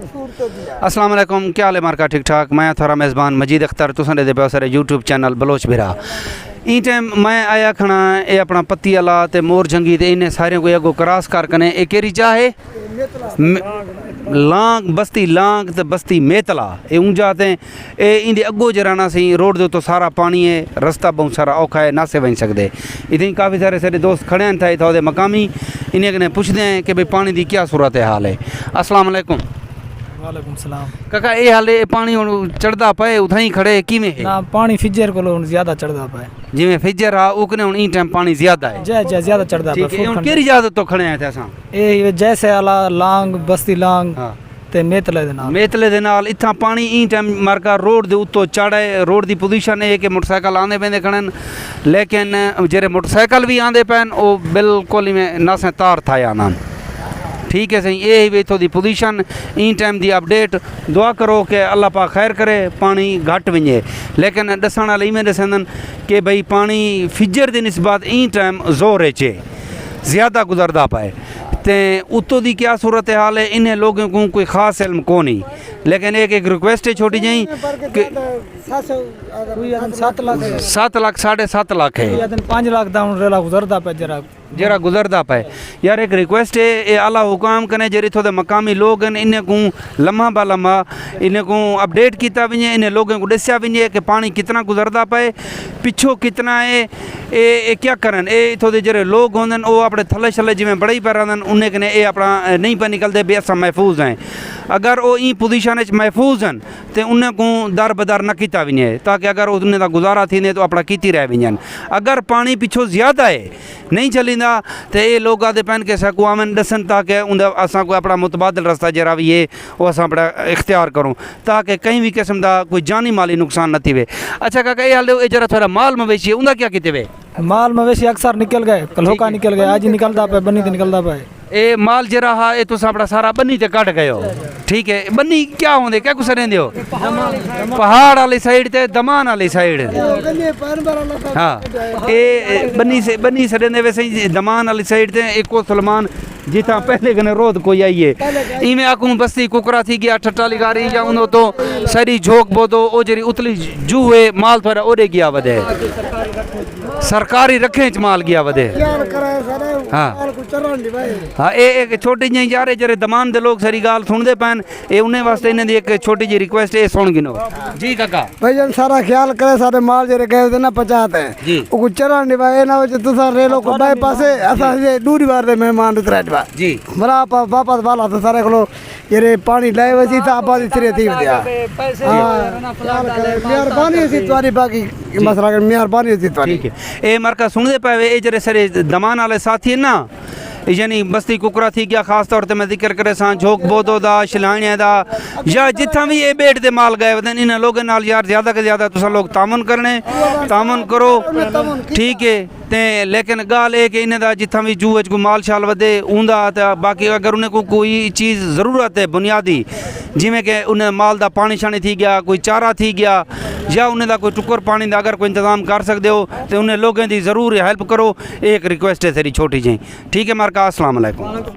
अस्सलाम वालेकुम, क्या हाल है मार्का? ठीक ठाक। मैं थोड़ा मेज़बान मजीद अख्तर, तुसां दे पे सारे यूट्यूब चैनल बलोच बिरा। ई टाइम मैं आया खना ये अपना पत्ती आला ते मोर जंगी ते इन्हें सारे को अगो क्रॉस कर कने एक केरी चाहे लांग बस्ती लांग ते बस्ती मेतला ये ऊंजा ते ए इंदे अगो जराना सी रोड दे तो सारा पानी है, रास्ता बहुत सारा औखा है, ना से बन सकते। इतनी काफ़ी सारे दोस्त खड़े हैं थे इतने मकामी, इन्हें कने पूछते हैं कि भाई पानी की क्या सूरत हाल है। अस्सलाम वालेकुम। वालेकुम सलाम। काका ये हाल है पानी चढ़दा पाए उठाई खड़े किमें है? ना पानी फिजर को ज्यादा चढ़दा पाए, जिमें फिजर आ उकने हुन ई टाइम पानी ज्यादा है। जय ज्यादा चढ़दा पाए। ठीक है, हुन केरी ज्यादा तो खड़े हैं थे असां ए जैसे आला लांग बस्ती लांग हां ते मेतले दे नाल इत्था पानी ई टाइम मारका रोड दे उत्तो चढ़े। रोड दी पोजीशन है कि मोटरसाइकिल आंदे पेंदे खड़न, लेकिन जेरे मोटरसाइकिल भी आंदे पैन ओ बिल्कुल ही में नसें तार थाया ना। ठीक है सही, ये ही इतों दी पोजीशन ई टाइम दी अपडेट। दुआ करो कि अल्लाह पाक खैर करे, पानी घट वजे। लेकिन दसण वाले इवें दसन कि भाई पानी फिजर दी निस्बत ई टाइम जोर चे ज़्यादा गुजरदा पाए ते उत्तों दी क्या सूरत हाल है इन्हें लोगों को कोई ख़ास इल्म को नहीं। लेकिन एक रिक्वेस्ट है छोटी जी कि 7 लाख 7.5 लाख है 5 लाख दाउन गुजरदा पे जरा गुजरदा पाए। यार एक रिक्वेस्ट है ये आला हुकाम कने जरी थोड़े मकामी लोग हैं इन्हें को लम्हा बा लम्हा इन्हें को अपडेट किया वजे, इन्हें लोगों को दसिया वजे कि पानी कितना गुजरदा पाए, पिछो कितना है, ये क्या करन। ये थोड़े जरे लोग होंगे वो अपने थले छले जिमें बड़े ही पैर उन्हें कने ये अपना नहीं पे निकलते भी असा महफूज हैं। अगर वो ई पोजीशन महफूज हैं तो उन्हें को दर बदर न किया वजे, ताकि अगर उन्हें का गुजारा थी तो अपना की रह वजन। अगर पानी पिछो ज़्यादा है नहीं चली तो ये लोग आते पैन के सकू आवन दसन ताकि उन्हें असा को अपना मुतबादल रास्ता जरा भी है वो असा अपना इख्तियार करूँ ताकि कहीं भी किस्म का कोई जानी माली नुकसान न थी। अच्छा काका ये हाल जरा थोड़ा माल मवेशी उनका क्या किते वे? माल मवेशी अक्सर निकल गए, कल निकल गए, आज ही निकलता पे बनी तो निकलता पे। ए माल जरा हा ये तुस अपना सारा बन्नी ते कट गए हो। ठीक है, बन्नी क्या होंदे क्या कुछ रहंदे हो? पहाड़ वाली साइड ते दमान वाली साइड। हाँ ए बन्नी से रहंदे वैसे दमान वाली साइड ते एको सलमान जिता पहले कने रोद कोई आई है इमें आकू बस्ती कुकरा थी गया ठट्टा लिगारी या उनो तो सरी झोक बोदो ओ जरी उतली जूए माल थोड़ा ओरे गया वदे सरकारी रखे च माल गया वदे। हाँ हाँ एक छोटी जी यार जरे दमान दे लोग सारी गाल सुनते पैन ये उन्हें वास्ते इन्हें दी एक छोटी जी रिक्वेस्ट है सुन गिनो जी काका। भाई जन सारा ख्याल करे सारे माल जरे गए थे ना 50 है जी ओ चरण निभाए ना तुसा रेलो को बाय पासे असा से दूरी बार दे मेहमान उतरा जी बड़ा वापस वाला तो सारे को ये पानी लाए वसी था आबादी सिरे थी दिया। मेहरबानी सी तुम्हारी बाकी मसला मेहरबानी सी तुम्हारी। ठीक है ए मरका सुनदे पावे ए जरे सारे दमान वाले साथी ना यानी बस्ती कुकरा थी गया खास तौर पर मैं जिक्र करे सा झोक बोदो दा शिलाणिया दा या जिथा भी ये बेट दे माल गए वदन इन लोगों नाल यार ज़्यादा के ज़्यादा तुसा लोग तामन करने तामन करो। ठीक है ते लेकिन गाल है कि इन्हें दा जिथा भी जूह को माल शाल वदे ऊंदा तो बाकी अगर उन्हें को कोई चीज़ ज़रूरत है बुनियादी जिमें कि उन्हें माल दा पानी शानी थी गया कोई चारा थी गया या उन्हें दा कोई टुकर पानी दा अगर कोई इंतजाम कर सकते हो तो उन्हें लोगों की ज़रूर हेल्प करो। एक रिक्वेस्ट है तेरी छोटी जी। ठीक है मारका। अस्सलाम वालेकुम।